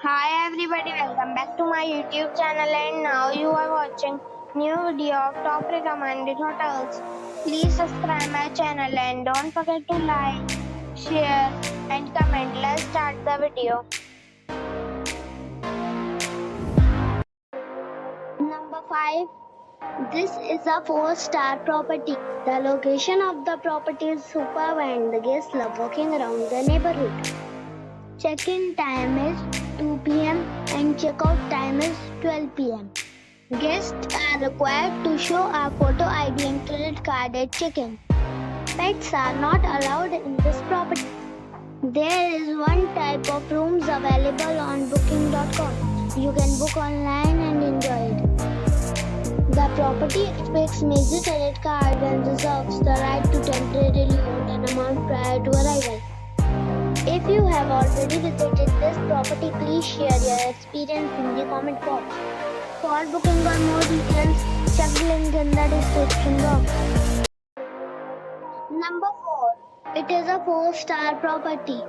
Hi everybody, welcome back to my YouTube channel and now you are watching new video of top recommended hotels. Please subscribe my channel and don't forget to like, share and comment. Let's start the video. Number 5. This is a 4-star property. The location of the property is superb and the guests love walking around the neighborhood. Check-in time is 2 p.m. and check-out time is 12 p.m. Guests are required to show a photo ID and credit card at check-in. Pets are not allowed in this property. There is one type of rooms available on booking.com. You can book online and enjoy it. The property expects major credit card and reserves the right to temporarily hold an amount prior to arrival. If you have already visited this property, please share your experience in the comment box. For booking or more details, check the link in the description box. Number 4. It is a 4-star property.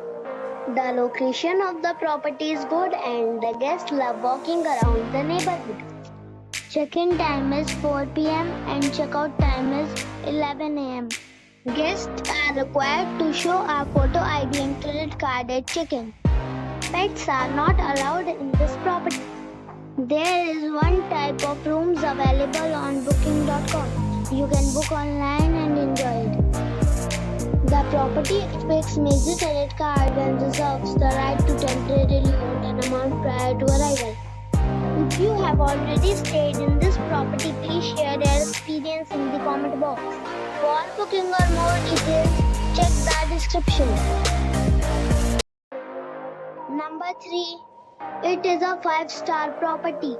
The location of the property is good and the guests love walking around the neighborhood. Check-in time is 4 p.m. and check-out time is 11 a.m. Guests are required to show a photo ID and credit card at check-in. Pets are not allowed in this property. There is one type of rooms available on booking.com. You can book online and enjoy it. The property expects major credit card and reserves the right to temporarily hold an amount prior to arrival. If you have already stayed in this property, please share your experience in the comment box. For booking or more details, check the description. Number 3. It is a 5-star property.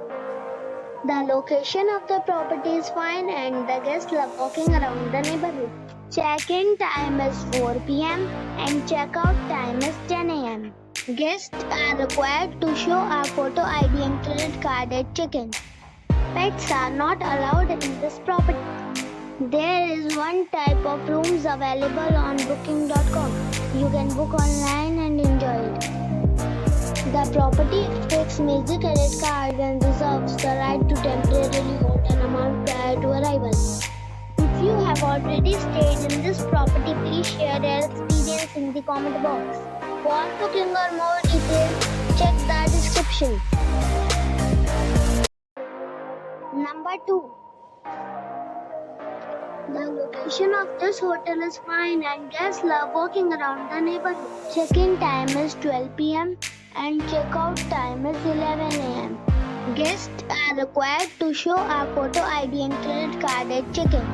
The location of the property is fine and the guests love walking around the neighborhood. Check-in time is 4 p.m. and check-out time is 10 a.m. Guests are required to show a photo ID and credit card at check-in. Pets are not allowed in this property. There is one type of rooms available on booking.com. You can book online and enjoy it. The property expects major credit card and reserves the right to temporarily hold an amount prior to arrival. If you have already stayed in this property, please share your experience in the comment box. For booking or more details, check the description. Number 2. The location of this hotel is fine and guests love walking around the neighborhood. Check-in time is 12 p.m. and check-out time is 11 a.m. Guests are required to show a photo ID and credit card at check-in.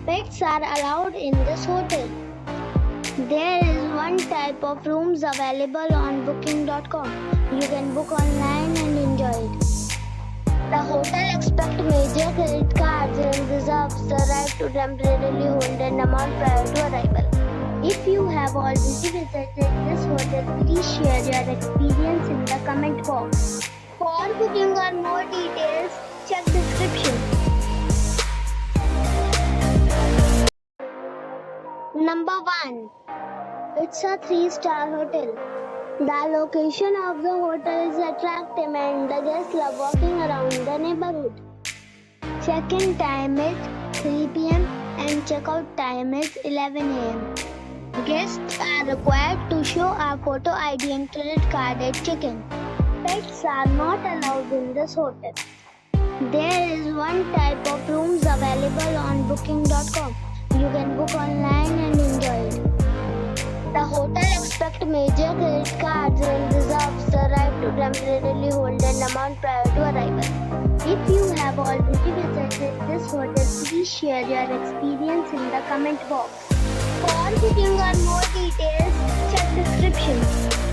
Pets are allowed in this hotel. There is one type of rooms available on booking.com. You can book online and enjoy it. The hotel expects major credit cards and reserves the right to temporarily hold an amount prior to arrival. If you have already visited this hotel, please share your experience in the comment box. For booking or more details, check description. Number 1. It's a 3-star hotel. The location of the hotel is attractive and the guests love walking around the neighborhood. Check-in time is 3 p.m. and check-out time is 11 a.m. Guests are required to show a photo ID and credit card at check-in. Pets are not allowed in this hotel. There is one type of rooms available on booking.com. You can book online and enjoy it. The hotel expects major credit cards and reserves the right to temporarily hold an amount prior to arrival. If you have already visited this hotel, please share your experience in the comment box. For booking or more details, check description.